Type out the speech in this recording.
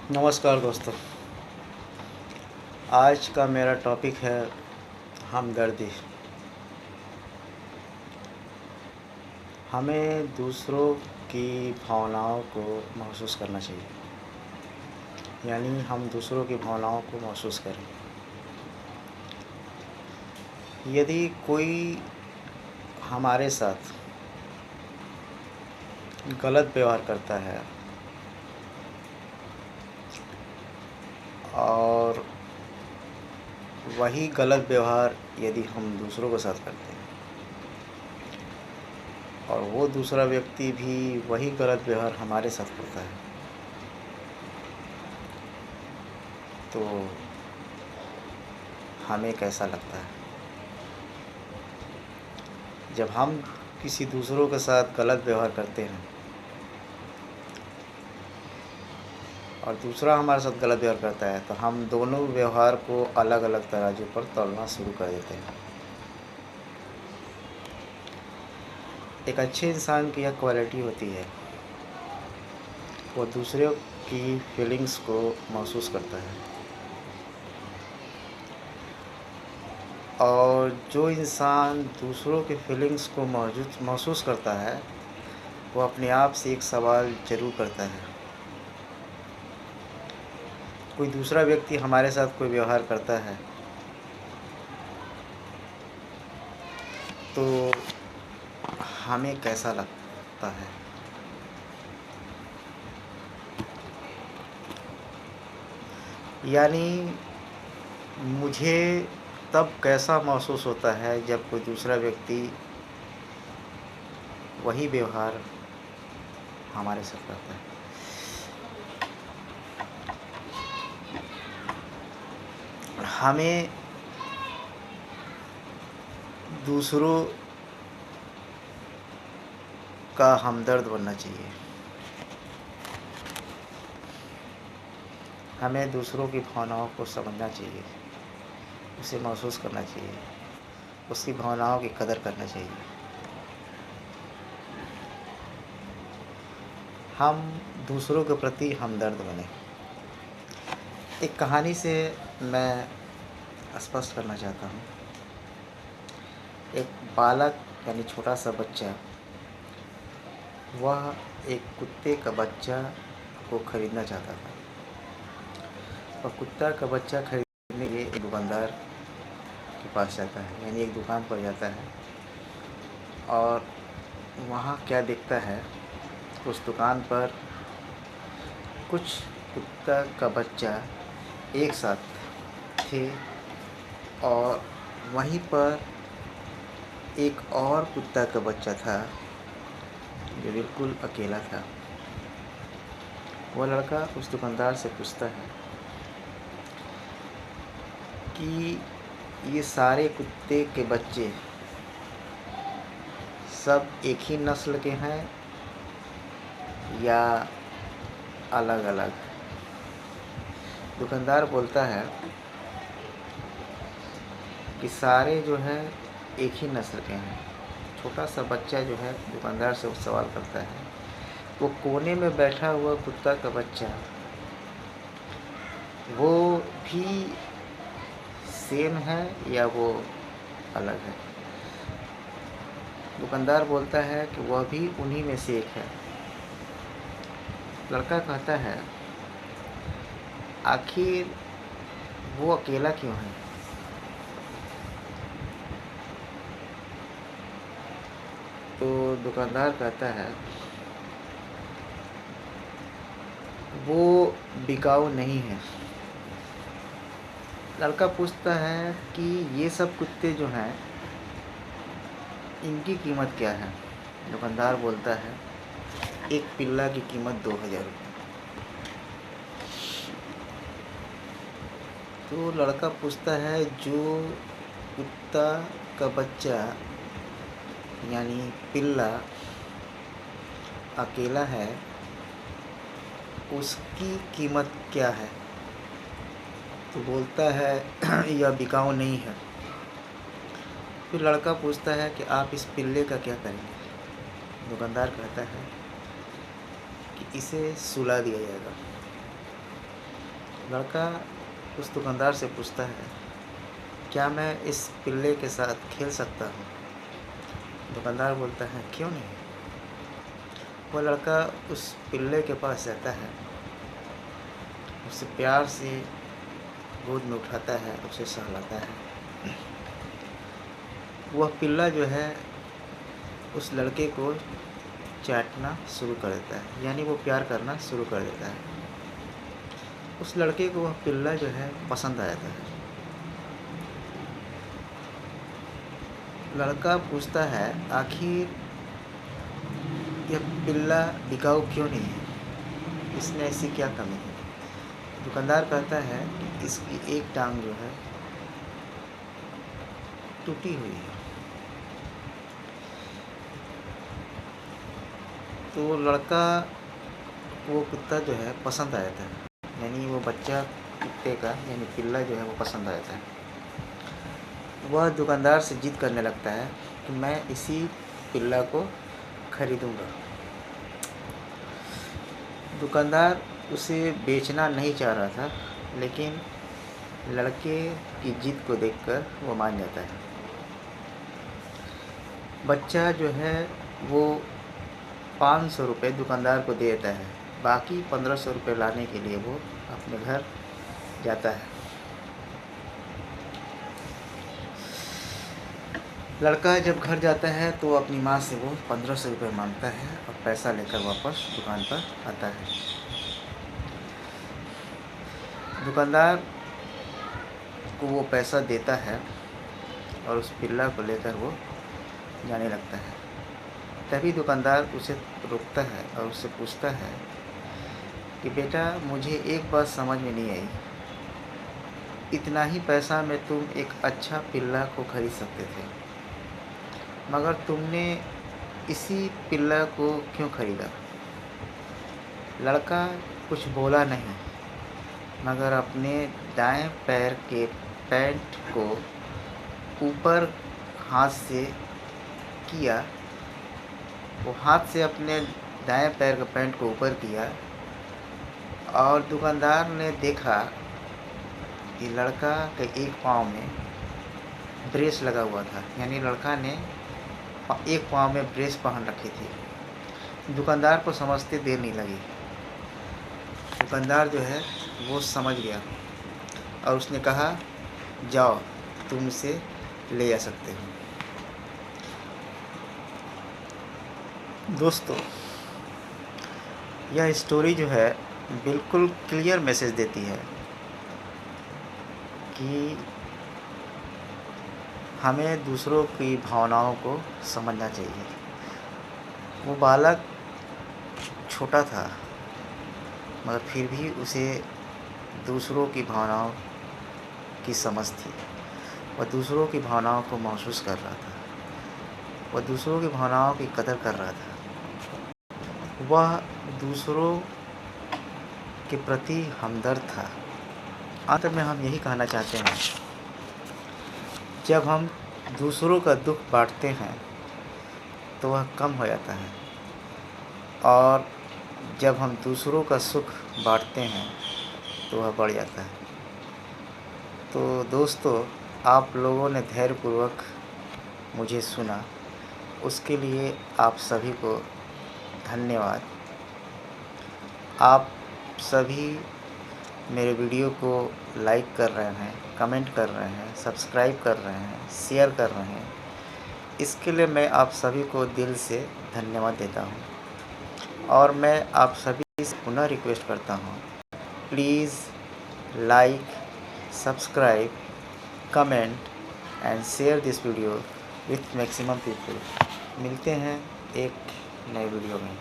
नमस्कार दोस्तों। आज का मेरा टॉपिक है हमदर्दी। हमें दूसरों की भावनाओं को महसूस करना चाहिए, यानी हम दूसरों की भावनाओं को महसूस करें। यदि कोई हमारे साथ गलत व्यवहार करता है और वही गलत व्यवहार यदि हम दूसरों के साथ करते हैं और वो दूसरा व्यक्ति भी वही गलत व्यवहार हमारे साथ करता है, तो हमें कैसा लगता है? जब हम किसी दूसरों के साथ गलत व्यवहार करते हैं और दूसरा हमारे साथ गलत व्यवहार करता है, तो हम दोनों व्यवहार को अलग अलग तराजू पर तौलना शुरू कर देते हैं। एक अच्छे इंसान की यह क्वालिटी होती है, वो दूसरों की फीलिंग्स को महसूस करता है, और जो इंसान दूसरों के फीलिंग्स को महसूस करता है, वो अपने आप से एक सवाल ज़रूर करता है। कोई दूसरा व्यक्ति हमारे साथ कोई व्यवहार करता है तो हमें कैसा लगता है? यानी मुझे तब कैसा महसूस होता है जब कोई दूसरा व्यक्ति वही व्यवहार हमारे साथ करता है। हमें दूसरों का हमदर्द बनना चाहिए। हमें दूसरों की भावनाओं को समझना चाहिए, उसे महसूस करना चाहिए, उसकी भावनाओं की कदर करना चाहिए। हम दूसरों के प्रति हमदर्द बने। एक कहानी से मैं स्पष्ट करना चाहता हूँ। एक बालक यानी छोटा सा बच्चा, वह एक कुत्ते का बच्चा को खरीदना चाहता था और कुत्ता का बच्चा खरीदने के लिए एक दुकानदार के पास जाता है, यानी एक दुकान पर जाता है और वहाँ क्या देखता है, उस दुकान पर कुछ कुत्ता का बच्चा एक साथ थे और वहीं पर एक और कुत्ता का बच्चा था जो बिल्कुल अकेला था। वह लड़का उस दुकानदार से पूछता है कि ये सारे कुत्ते के बच्चे सब एक ही नस्ल के हैं या अलग अलग? दुकानदार बोलता है कि सारे जो हैं एक ही नस्ल के हैं। छोटा सा बच्चा जो है दुकानदार से सवाल करता है, वो कोने में बैठा हुआ कुत्ता का बच्चा, वो भी सेम है या वो अलग है? दुकानदार बोलता है कि वह भी उन्हीं में से एक है। लड़का कहता है, आखिर वो अकेला क्यों है? तो दुकानदार कहता है, वो बिकाऊ नहीं है। लड़का पूछता है कि ये सब कुत्ते जो हैं, इनकी कीमत क्या है? दुकानदार बोलता है, एक पिल्ला की कीमत 2000 रुपये। तो लड़का पूछता है, जो कुत्ता का बच्चा यानी पिल्ला अकेला है, उसकी कीमत क्या है? तो बोलता है, यह बिकाऊ नहीं है। फिर लड़का पूछता है कि आप इस पिल्ले का क्या करेंगे? दुकानदार कहता है कि इसे सुला दिया जाएगा। लड़का उस दुकानदार से पूछता है, क्या मैं इस पिल्ले के साथ खेल सकता हूँ? दुकानदार बोलता है, क्यों नहीं। वो लड़का उस पिल्ले के पास जाता है, उसे प्यार से गोद में उठाता है, उसे सहलाता है। वह पिल्ला जो है उस लड़के को चाटना शुरू कर देता है, यानी वो प्यार करना शुरू कर देता है। उस लड़के को वह पिल्ला जो है पसंद आ जाता है। लड़का पूछता है, आखिर यह पिल्ला बिकाऊ क्यों नहीं है, इसमें ऐसी क्या कमी है? दुकानदार कहता है कि इसकी एक टांग जो है टूटी हुई है। तो लड़का वो कुत्ता जो है पसंद आ जाता है, यानी वो बच्चा कुत्ते का यानी पिल्ला जो है वो पसंद आ जाता है। वह दुकानदार से जिद करने लगता है कि मैं इसी पिल्ला को खरीदूंगा। दुकानदार उसे बेचना नहीं चाह रहा था, लेकिन लड़के की जिद को देखकर वो मान जाता है। बच्चा जो है वो 500 रुपये दुकानदार को दे देता है, बाकी 1500 रुपये लाने के लिए वो अपने घर जाता है। लड़का जब घर जाता है तो अपनी माँ से वो 1500 रुपये मांगता है और पैसा लेकर वापस दुकान पर आता है। दुकानदार को वो पैसा देता है और उस पिल्ला को लेकर वो जाने लगता है। तभी दुकानदार उसे रोकता है और उससे पूछता है कि बेटा, मुझे एक बात समझ में नहीं आई, इतना ही पैसा में तुम एक अच्छा पिल्ला को खरीद सकते थे, मगर तुमने इसी पिल्ला को क्यों खरीदा? लड़का कुछ बोला नहीं, मगर अपने दाएं पैर के पैंट को ऊपर हाथ से किया। वो हाथ से अपने दाएं पैर का पैंट को ऊपर किया और दुकानदार ने देखा कि लड़का के एक पाँव में ब्रेस लगा हुआ था, यानी लड़का ने एक पाँव में ब्रेस पहन रखी थी। दुकानदार को समझते देर नहीं लगी। दुकानदार जो है वो समझ गया और उसने कहा, जाओ, तुम इसे ले जा सकते हो। दोस्तों, यह स्टोरी जो है बिल्कुल क्लियर मैसेज देती है कि हमें दूसरों की भावनाओं को समझना चाहिए। वो बालक छोटा था, मगर फिर भी उसे दूसरों की भावनाओं की समझ थी। वह दूसरों की भावनाओं को महसूस कर रहा था, वह दूसरों की भावनाओं की कदर कर रहा था, वह दूसरों के प्रति हमदर्द था। अंत में हम यही कहना चाहते हैं, जब हम दूसरों का दुख बांटते हैं तो वह कम हो जाता है, और जब हम दूसरों का सुख बांटते हैं तो वह बढ़ जाता है। तो दोस्तों, आप लोगों ने धैर्यपूर्वक मुझे सुना, उसके लिए आप सभी को धन्यवाद। आप सभी मेरे वीडियो को लाइक कर रहे हैं, कमेंट कर रहे हैं, सब्सक्राइब कर रहे हैं, शेयर कर रहे हैं, इसके लिए मैं आप सभी को दिल से धन्यवाद देता हूँ। और मैं आप सभी से पुनः रिक्वेस्ट करता हूँ, please like, subscribe, comment and share this video with maximum people. मिलते हैं एक नए वीडियो में।